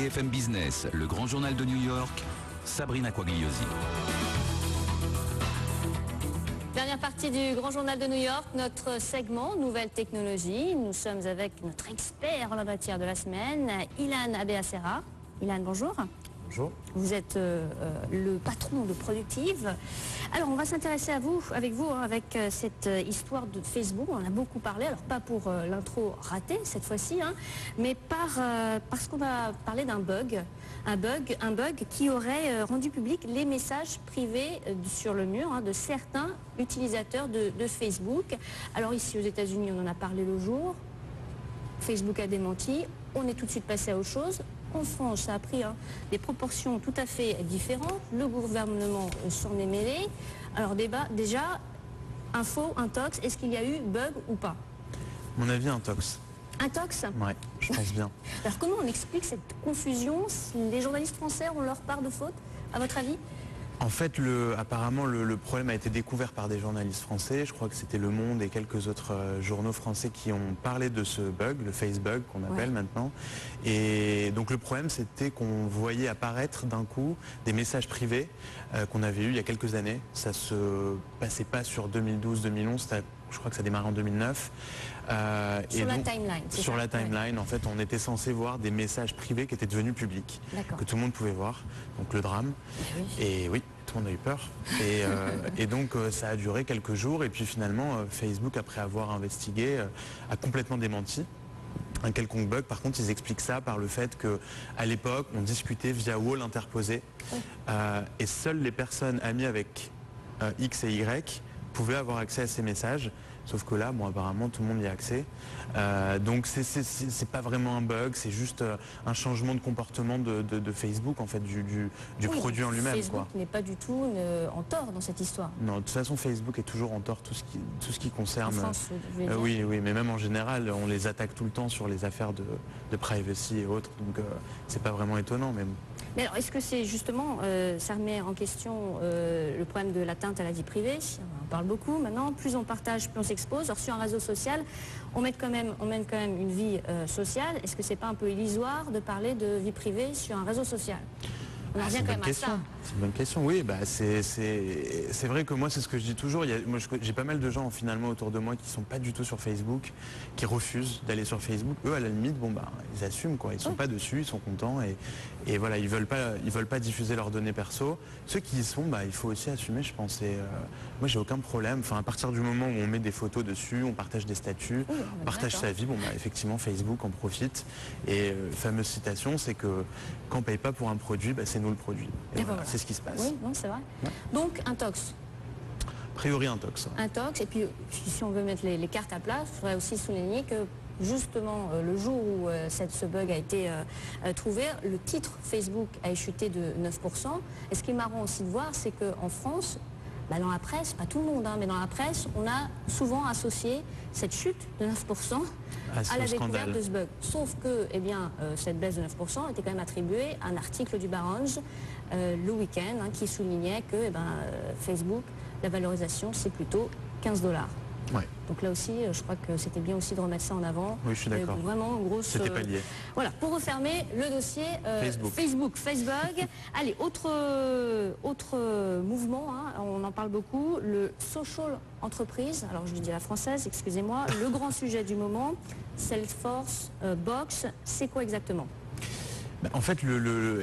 BFM Business, le grand journal de New York, Sabrina Quagliosi. Dernière partie du grand journal de New York, notre segment Nouvelles technologies. Nous sommes avec notre expert en la matière de la semaine, Ilan Abeassera. Ilan, bonjour. Bonjour. Vous êtes le patron de Productive. Alors, on va s'intéresser avec vous, avec cette histoire de Facebook. On en a beaucoup parlé, alors pas pour l'intro ratée cette fois-ci, mais parce qu'on va parler d'un bug. Un bug qui aurait rendu public les messages privés sur le mur de certains utilisateurs de Facebook. Alors ici aux États-Unis, on en a parlé le jour. Facebook a démenti. On est tout de suite passé à autre chose. En France, ça a pris des proportions tout à fait différentes. Le gouvernement s'en est mêlé. Alors déjà, info, intox, est-ce qu'il y a eu bug ou pas? Mon avis, intox. Intox? Ouais, je pense bien. Alors comment on explique cette confusion? Les journalistes français ont leur part de faute, à votre avis? En fait, apparemment, le problème a été découvert par des journalistes français. Je crois que c'était Le Monde et quelques autres journaux français qui ont parlé de ce bug, le Facebook qu'on appelle maintenant. Et donc le problème, c'était qu'on voyait apparaître d'un coup des messages privés qu'on avait eus il y a quelques années. Ça se passait pas sur 2012-2011, je crois que ça démarrait en 2009. Sur la timeline. Sur la timeline, en fait, on était censé voir des messages privés qui étaient devenus publics, que tout le monde pouvait voir. Donc le drame. Oui. Et oui, tout le monde a eu peur. Et donc ça a duré quelques jours. Et puis finalement, Facebook, après avoir investigué, a complètement démenti un quelconque bug. Par contre, ils expliquent ça par le fait qu'à l'époque, on discutait via wall interposé. Et seules les personnes amies avec X et Y pouvaient avoir accès à ces messages. Sauf que là, bon, apparemment, tout le monde y a accès. Donc, c'est pas vraiment un bug, c'est juste un changement de comportement de Facebook, en fait, du produit en lui-même. Facebook n'est pas du tout en tort dans cette histoire. Non, de toute façon, Facebook est toujours en tort, tout ce qui concerne... En France, je veux dire. Oui, mais même en général, on les attaque tout le temps sur les affaires de privacy et autres. Donc, c'est pas vraiment étonnant, mais bon. Mais alors, est-ce que c'est justement, ça remet en question le problème de l'atteinte à la vie privée? On en parle beaucoup maintenant. Plus on partage, plus on s'expose. Alors, sur un réseau social, on mène quand même une vie sociale. Est-ce que c'est pas un peu illusoire de parler de vie privée sur un réseau social? On revient quand même à ça. C'est une bonne question, oui. C'est vrai que moi, c'est ce que je dis toujours. J'ai pas mal de gens finalement autour de moi qui sont pas du tout sur Facebook, qui refusent d'aller sur Facebook. Eux, à la limite, ils assument quoi. Ils sont pas dessus, ils sont contents et voilà, ils veulent pas diffuser leurs données perso. Ceux qui y sont, il faut aussi assumer, je pense. Moi, j'ai aucun problème. Enfin, à partir du moment où on met des photos dessus, on partage des statuts, on partage sa vie. Effectivement, Facebook en profite. Et fameuse citation, c'est que quand on paye pas pour un produit, c'est nous le produit. Et voilà, c'est ce qui se passe. Oui, non, c'est vrai. Ouais. Donc, intox. A priori, intox. Intox. Et puis, si on veut mettre les cartes à plat, il faudrait aussi souligner que justement, le jour où ce bug a été trouvé, le titre Facebook a chuté de 9%. Et ce qui est marrant aussi de voir, c'est qu'en France, dans la presse, pas tout le monde, mais dans la presse, on a souvent associé cette chute de 9% à la découverte de ce bug. Sauf que cette baisse de 9% était quand même attribuée à un article du Barron's le week-end qui soulignait que Facebook, la valorisation, c'est plutôt $15. Ouais. Donc là aussi, je crois que c'était bien aussi de remettre ça en avant. Oui, je suis d'accord. Vraiment une grosse... C'était pas lié. Voilà, pour refermer le dossier Facebook. Allez, autre mouvement, on en parle beaucoup, le social entreprise. Alors je le dis à la française, excusez-moi. Le grand sujet du moment, Salesforce, Box, c'est quoi exactement? En fait,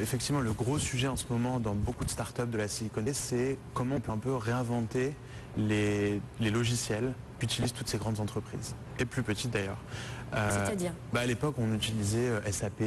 effectivement, le gros sujet en ce moment dans beaucoup de startups de la Silicon Valley, c'est comment on peut un peu réinventer les logiciels qu'utilisent toutes ces grandes entreprises, et plus petites d'ailleurs. C'est-à-dire à l'époque, on utilisait SAP,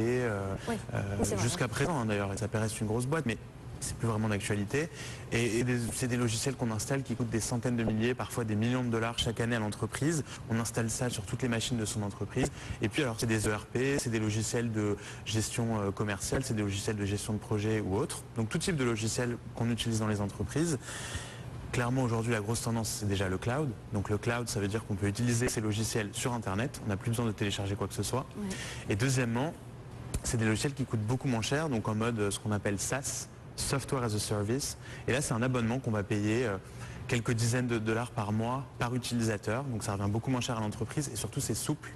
jusqu'à présent d'ailleurs. SAP reste une grosse boîte, mais c'est plus vraiment d'actualité. Et c'est des logiciels qu'on installe qui coûtent des centaines de milliers, parfois des millions de dollars chaque année à l'entreprise. On installe ça sur toutes les machines de son entreprise. Et puis alors c'est des ERP, c'est des logiciels de gestion commerciale, c'est des logiciels de gestion de projet ou autres. Donc tout type de logiciels qu'on utilise dans les entreprises. Clairement, aujourd'hui, la grosse tendance, c'est déjà le cloud. Donc le cloud, ça veut dire qu'on peut utiliser ces logiciels sur Internet. On n'a plus besoin de télécharger quoi que ce soit. Ouais. Et deuxièmement, c'est des logiciels qui coûtent beaucoup moins cher, donc en mode ce qu'on appelle SaaS, Software as a Service. Et là, c'est un abonnement qu'on va payer quelques dizaines de dollars par mois par utilisateur. Donc ça revient beaucoup moins cher à l'entreprise et surtout c'est souple.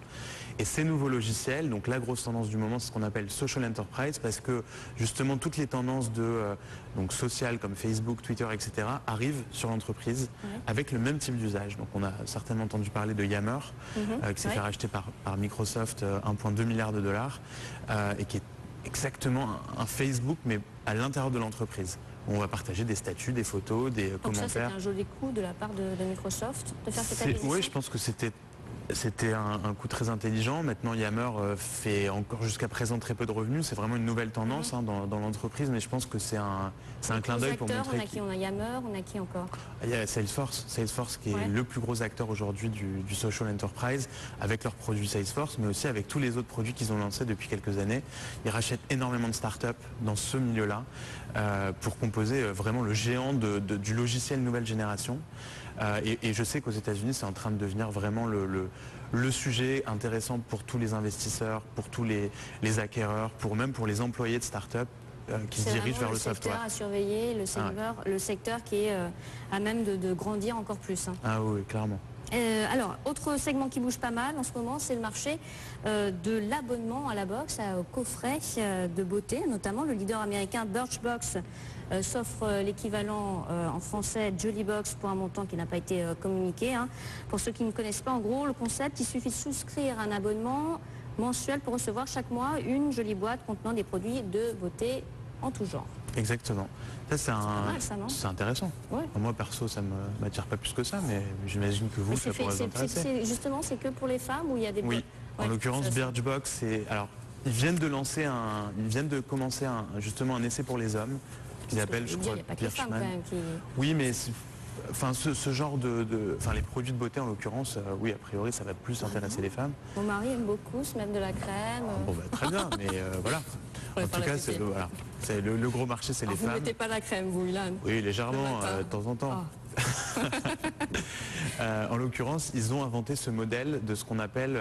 Et ces nouveaux logiciels, donc la grosse tendance du moment, c'est ce qu'on appelle social enterprise, parce que justement toutes les tendances donc sociales comme Facebook, Twitter, etc. arrivent sur l'entreprise avec le même type d'usage. Donc on a certainement entendu parler de Yammer, qui s'est fait racheter par Microsoft 1,2 milliard de dollars, et qui est exactement un Facebook, mais à l'intérieur de l'entreprise. On va partager des statuts, des photos, des commentaires. Ça, c'était un joli coup de la part de Microsoft de faire cette acquisition. Oui, je pense que c'était un coup très intelligent. Maintenant, Yammer fait encore jusqu'à présent très peu de revenus. C'est vraiment une nouvelle tendance dans l'entreprise, mais je pense que c'est un clin d'œil pour montrer. On a Yammer, on a qui encore? Il y a Salesforce qui est le plus gros acteur aujourd'hui du social enterprise, avec leurs produits Salesforce, mais aussi avec tous les autres produits qu'ils ont lancés depuis quelques années. Ils rachètent énormément de startups dans ce milieu-là pour composer vraiment le géant du logiciel nouvelle génération. Et je sais qu'aux États-Unis, c'est en train de devenir vraiment le sujet intéressant pour tous les investisseurs, pour tous les acquéreurs, même pour les employés de start-up qui se dirigent vers le software. C'est le secteur à surveiller, le secteur qui est à même de grandir encore plus. Ah oui, clairement. Alors, autre segment qui bouge pas mal en ce moment, c'est le marché de l'abonnement à la box, au coffret de beauté, notamment le leader américain Birchbox s'offre l'équivalent en français Jolly Box pour un montant qui n'a pas été communiqué. Pour ceux qui ne connaissent pas, en gros, le concept, il suffit de souscrire un abonnement mensuel pour recevoir chaque mois une jolie boîte contenant des produits de beauté en tout genre. Exactement. C'est intéressant. Ouais. Moi, perso, ça ne m'attire pas plus que ça, mais j'imagine que vous, ça pourrait vous intéresser. Justement, c'est que pour les femmes ou il y a des... Oui, en l'occurrence, Birchbox, alors, ils viennent de commencer justement un essai pour les hommes, qu'ils appellent, je crois, Birchman. Oui, mais ce genre les produits de beauté en l'occurrence, oui, a priori, ça va plus intéresser les femmes. Mon mari aime beaucoup se mettre de la crème. Bon, très bien, mais voilà. En tout cas, le gros marché, c'est les femmes. Vous ne mettez pas la crème, vous, Ilan? Oui, légèrement, de temps en temps. En l'occurrence, ils ont inventé ce modèle de ce qu'on appelle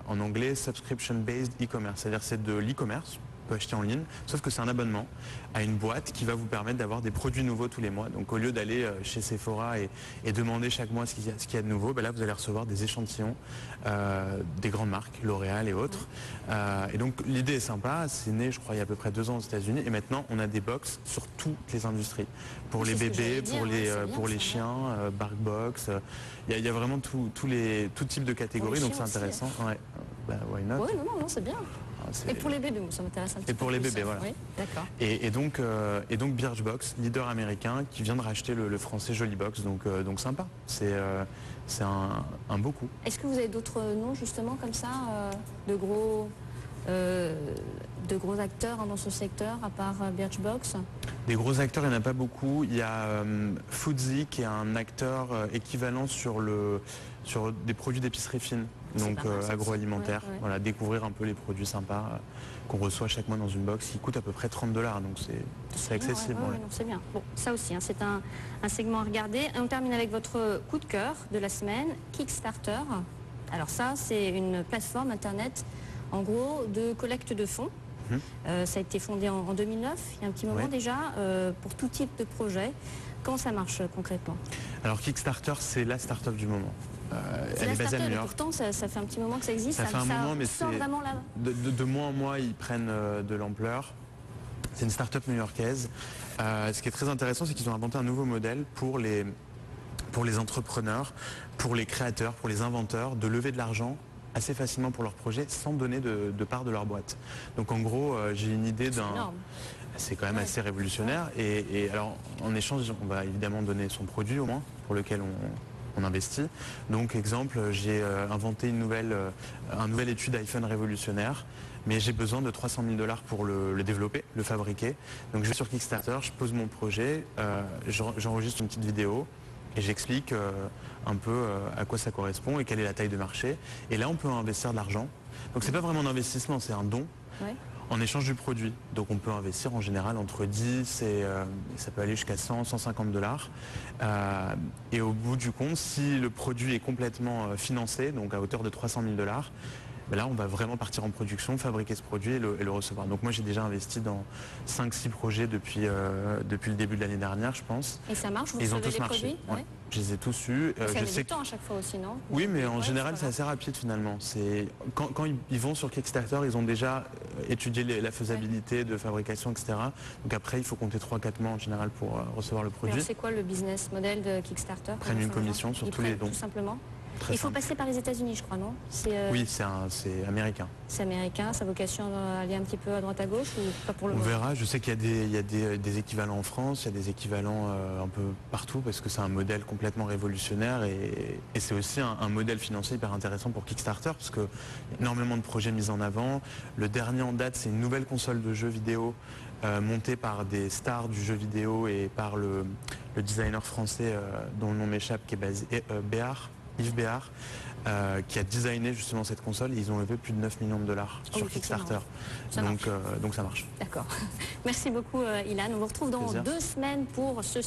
en anglais subscription-based e-commerce. C'est-à-dire c'est de l'e-commerce, on peut acheter en ligne, sauf que c'est un abonnement à une boîte qui va vous permettre d'avoir des produits nouveaux tous les mois. Donc au lieu d'aller chez Sephora et demander chaque mois ce qu'il y a de nouveau, là vous allez recevoir des échantillons des grandes marques, L'Oréal et autres. Et donc l'idée est sympa, c'est né je crois il y a à peu près 2 ans aux États-Unis et maintenant on a des box sur toutes les industries. Pour les bébés, pour les chiens, BarkBox, il y a vraiment tout type de catégories, donc c'est intéressant. Why not? Oui, non, c'est bien. Et pour les bébés, ça m'intéresse un petit peu. Et pour les bébés, voilà. Oui, d'accord. Et donc Birchbox, leader américain, qui vient de racheter le français Jolly Box, donc sympa. C'est un beau coup. Est-ce que vous avez d'autres noms justement comme ça, de gros acteurs dans ce secteur, à part Birchbox? Des gros acteurs, il n'y en a pas beaucoup. Il y a Foodsy qui est un acteur équivalent sur des produits d'épicerie fine, donc agroalimentaire. Ouais. Voilà, découvrir un peu les produits sympas qu'on reçoit chaque mois dans une box qui coûte à peu près 30 $, donc c'est accessible. C'est bien. Bon, ça aussi, c'est un segment à regarder. Et on termine avec votre coup de cœur de la semaine, Kickstarter. Alors ça, c'est une plateforme internet, en gros, de collecte de fonds. Ça a été fondé en 2009, il y a un petit moment déjà, pour tout type de projet. Comment ça marche concrètement? Alors Kickstarter, c'est la start-up du moment. Elle est basée à New York. Pourtant, ça fait un petit moment que ça existe. Ça fait un moment, mais vraiment là. De mois en mois, ils prennent de l'ampleur. C'est une start-up new-yorkaise. Ce qui est très intéressant, c'est qu'ils ont inventé un nouveau modèle pour les entrepreneurs, pour les créateurs, pour les inventeurs, de lever de l'argent assez facilement pour leur projet sans donner de part de leur boîte. Donc en gros, j'ai une idée d'un... C'est quand même assez révolutionnaire. Et alors, en échange, on va évidemment donner son produit au moins, pour lequel on investit. Donc, exemple, j'ai inventé un nouvel étui d'iPhone révolutionnaire, mais j'ai besoin de 300 000 $ pour le développer, le fabriquer. Donc, je vais sur Kickstarter, je pose mon projet, j'enregistre une petite vidéo, et j'explique un peu à quoi ça correspond et quelle est la taille de marché. Et là, on peut investir de l'argent. Donc, c'est pas vraiment un investissement, c'est un don en échange du produit. Donc, on peut investir en général entre 10 et ça peut aller jusqu'à 100, 150 $. Et au bout du compte, si le produit est complètement financé, donc à hauteur de 300 000 $, là on va vraiment partir en production, fabriquer ce produit et le recevoir. Donc moi j'ai déjà investi dans 5-6 projets depuis le début de l'année dernière, je pense. Et ça marche, vous ils ont recevez tous les marché. produits? Ouais. Je les ai tous eus. Ça met du temps à chaque fois aussi, non? Oui, mais en général c'est assez rapide finalement. Quand ils vont sur Kickstarter, ils ont déjà étudié la faisabilité de fabrication, etc. Donc après il faut compter 3-4 mois en général pour recevoir le produit. C'est quoi le business model de Kickstarter? Ils prennent une commission sur tous les dons. Tout simplement. Très il faut simple. passer par les États-Unis, je crois, non? Oui, c'est américain. C'est américain, ça a vocation à aller un petit peu à droite à gauche ou pas pour le moment? On verra, je sais qu'il y a des équivalents en France, il y a des équivalents un peu partout parce que c'est un modèle complètement révolutionnaire et c'est aussi un modèle financier hyper intéressant pour Kickstarter parce que énormément de projets mis en avant. Le dernier en date, c'est une nouvelle console de jeux vidéo montée par des stars du jeu vidéo et par le designer français dont le nom m'échappe qui est basé Yves Béard, qui a designé justement cette console. Ils ont levé plus de 9 millions de dollars sur Kickstarter. Donc ça marche. D'accord. Merci beaucoup Ilan. On vous retrouve dans 2 semaines pour ce